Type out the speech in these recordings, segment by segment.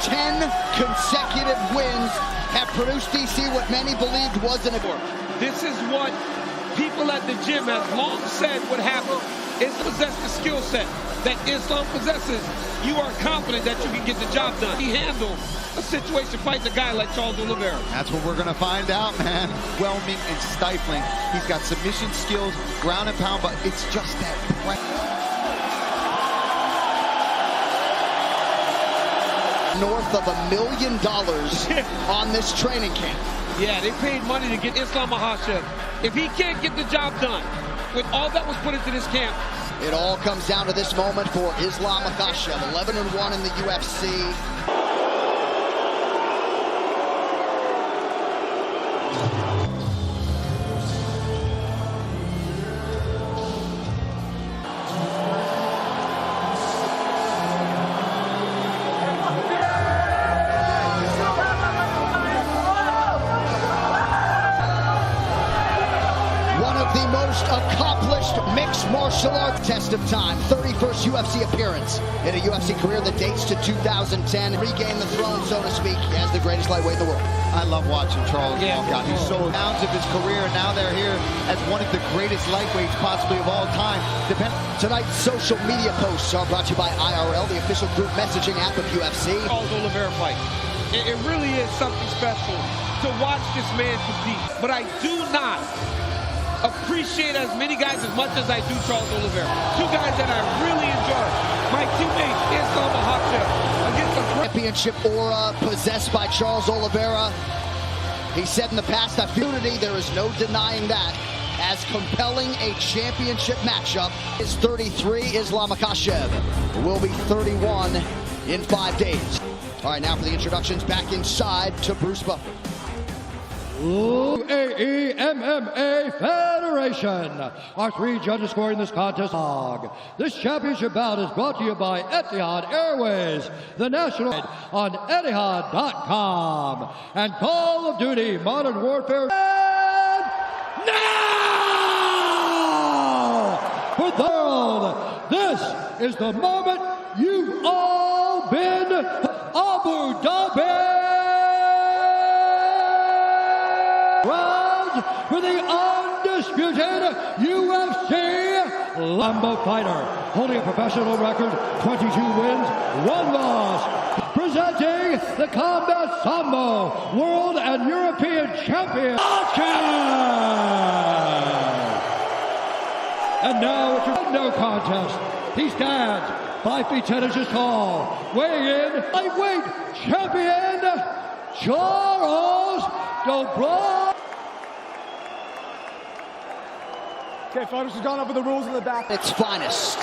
10 consecutive wins have produced DC what many believed wasn't a work. This is what people at the gym have long said would happen. Is possess the skill set that Islam possesses. You are confident that you can get the job done. He handled a situation fighting a guy like Charles Oliveyra. That's what we're going to find out, man. Whelming and stifling. He's got submission skills, ground and pound, but it's just that north of $1 million on this training camp. Yeah, they paid money to get Islam mahachev. If he can't get the job done with all that was put into this camp. It all comes down to this moment for Islam mahachev, 11-1 in the UFC. The most accomplished mixed martial arts test of time. 31st UFC appearance in a UFC career that dates to 2010. Regain the throne, so to speak, as the greatest lightweight in the world. I love watching Charles walk out. He's so pounds of his career, and now they're here as one of the greatest lightweights possibly of all time. Tonight's social media posts are brought to you by IRL, the official group messaging app of UFC. Charles Oliveyra fight. It really is something special to watch this man compete. But I do not appreciate as many guys as much as I do Charles Oliveyra. Two guys that I really enjoy. My teammate Islam mahachev against the championship aura possessed by Charles Oliveyra. He said in the past that unity, there is no denying that. As compelling a championship matchup is 33. Islam mahachev will be 31 in 5 days. All right, now for the introductions, back inside to Bruce Buffer. UAE MMA Federation. Our 3 judges scoring this contest. This championship bout is brought to you by Etihad Airways, the national on Etihad.com, and Call of Duty Modern Warfare. And now for the world, this is the moment you've all been Abu Dhabi. Rounds for the undisputed UFC Lambo fighter, holding a professional record, 22 wins, 1 loss. Presenting the Combat Sambo World and European Champion, and now it's a no contest. He stands 5 feet 10 inches tall, weighing in lightweight champion Charles Oliveyra. Okay, fighters has gone over the rules in the back. Its finest.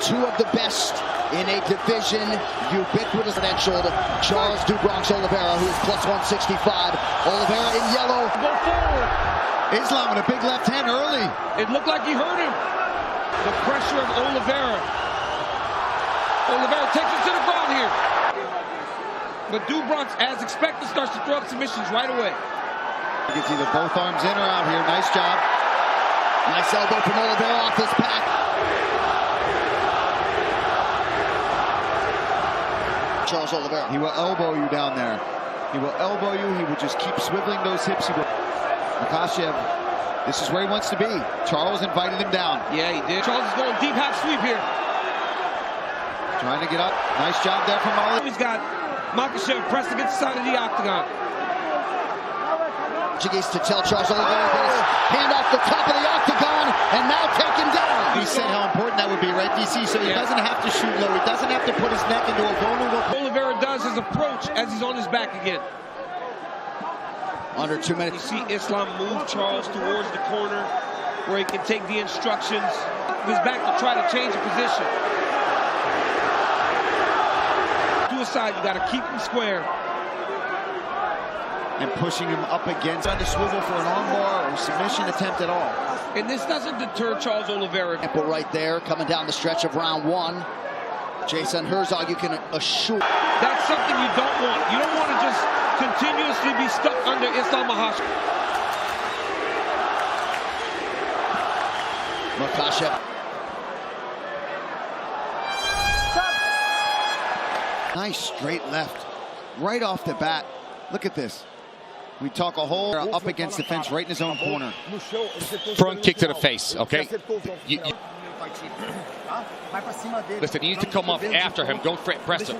2 of the best in a division, ubiquitous credentialed Charles "Bronx" Oliveyra, who is plus 165. Oliveyra in yellow. Go forward. Islam with a big left hand early. It looked like he hurt him. The pressure of Oliveyra. Oliveyra takes it to the ground here. But Bronx, as expected, starts to throw up submissions right away. He gets either both arms in or out here. Nice job. Nice elbow from Oliveyra off his pack. Charles Oliveyra. He will elbow you down there. He will elbow you. He will just keep swiveling those hips. He will. Mahachev, this is where he wants to be. Charles invited him down. Yeah, he did. Charles is going deep half sweep here. Trying to get up. Nice job there from Oliveyra. He's got Mahachev pressed against the side of the octagon. Portuguese to tell Charles Oliveyra that his hand off the top of the octagon and now taken down. He said how important that would be, right, DC? So he doesn't have to shoot low. He doesn't have to put his neck into a vulnerable. Oliveyra does his approach as he's on his back again. Under 2 minutes. You see Islam move Charles towards the corner where he can take the instructions. His back to try to change the position. To his side, you got to keep him square. And pushing him up against on the swivel for an armbar or submission attempt at all. And this doesn't deter Charles Oliveyra. Right there, coming down the stretch of round 1. Jason Herzog, you can assure. That's something you don't want. You don't want to just continuously be stuck under Islam mahachev. Mahachev. Nice straight left. right off the bat. Look at this. We talk a whole up against the fence right in his own corner. Front kick to the face, okay? Listen, you need to come up after him. Don't press him.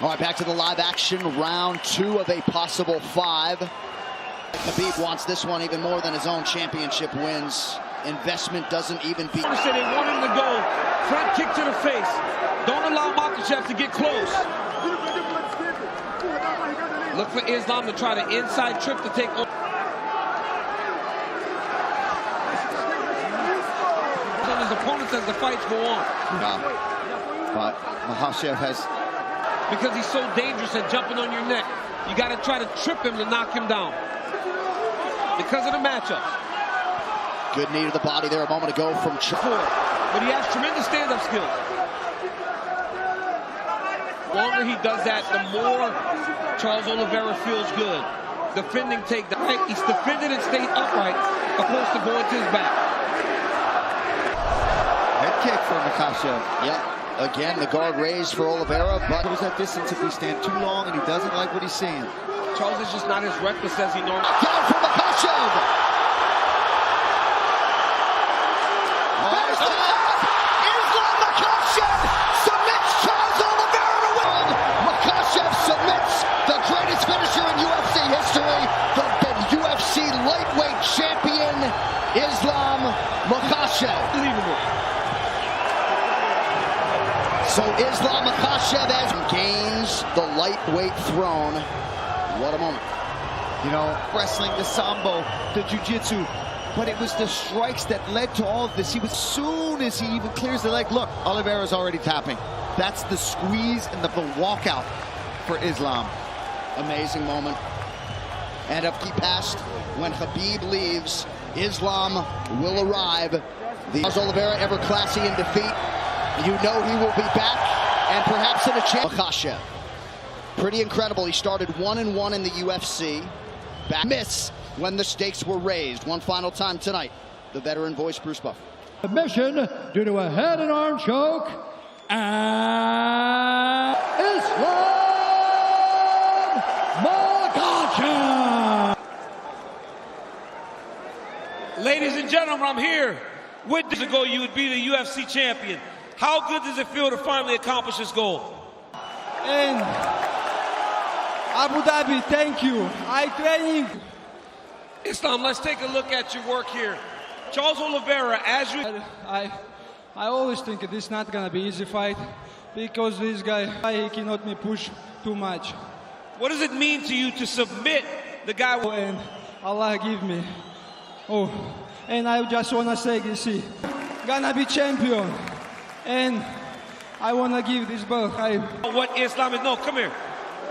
All right, back to the live action. Round 2 of a possible 5. Khabib wants this one even more than his own championship wins. Investment doesn't even be. They want him to go front kick to the face. Don't allow Makhachev to get close. Look for Islam to try the inside trip to take over. His opponents as the fights go on. But mahachev has... Because he's so dangerous at jumping on your neck. You got to try to trip him to knock him down. Because of the matchup. Good knee to the body there a moment ago from Charles. But he has tremendous stand-up skills. The longer he does that, the more Charles Oliveyra feels good. Defending takedown. He's defended and stayed upright, opposed to going to his back. Head kick for Mahachev. Yep. Again, the guard raised for Oliveyra, but Goes that distance if we stand too long, and he doesn't like what he's seeing. Charles is just not as reckless as he normally is. down from Mahachev. There's the Islam Makhachev submits Charles Oliveyra to win. Makhachev submits the greatest finisher in UFC history, the UFC lightweight champion, Islam Makhachev. Unbelievable. So Islam Makhachev gains the lightweight throne. What a moment. You know, wrestling, the sambo, the jiu-jitsu, but it was the strikes that led to all of this. As soon as he even clears the leg, look, Oliveira's already tapping. That's the squeeze and the walkout for Islam. Amazing moment. And up he passed. When Khabib leaves, Islam will arrive. Charles Oliveyra, ever classy in defeat. You know he will be back, and perhaps in a chance. Makhachev, pretty incredible. He started 1-1 in the UFC. Back miss when the stakes were raised. One final time tonight. The veteran voice, Bruce Buffer. Submission due to a head and arm choke. And Islam Makhachev. Ladies and gentlemen, I'm here. With this ago, you would be the UFC champion. How good does it feel to finally accomplish this goal? And Abu Dhabi, thank you. I training. Islam, let's take a look at your work here. Charles Oliveyra, as you... I always think this is not gonna be easy fight because this guy, he cannot me push too much. What does it mean to you to submit the guy? And Allah give me. Oh, and I just wanna say, you see, gonna be champion. And I wanna give this belt. What Islam is, no, come here.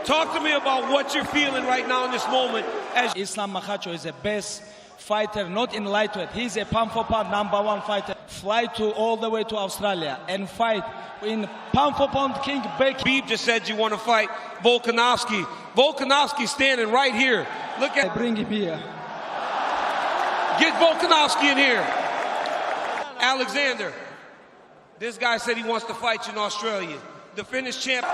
Talk to me about what you're feeling right now in this moment. As Islam Makhachev is the best fighter, not in lightweight. He's a pound-for-pound #1 fighter. Fly all the way to Australia and fight in pound-for-pound King Beck. Khabib just said you want to fight Volkanovski. Volkanovski standing right here. Look at. Bring him here. Get Volkanovski in here. Alexander. This guy said he wants to fight you in Australia. The Finnish champ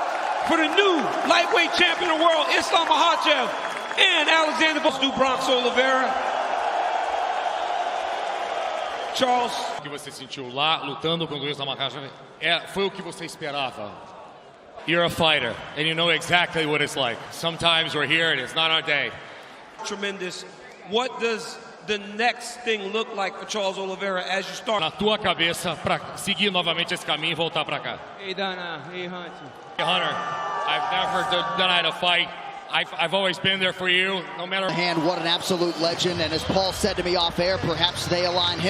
for the new lightweight champion of the world, Islam Makhachev and Alexander do Bronx Oliveyra. Charles. O que você sentiu lá, lutando contra o Islam Makhachev, foi o que você esperava. You're a fighter, and you know exactly what it's like. Sometimes we're here, and it's not our day. Tremendous. What does the next thing look like for Charles Oliveyra as you start? Na tua cabeça, para seguir novamente esse caminho e voltar para cá. Hey Dana, hey Hunter. Hey Hunter, I've never denied a fight. I've always been there for you, no matter. What an absolute legend. And as Paul said to me off air, perhaps they align him.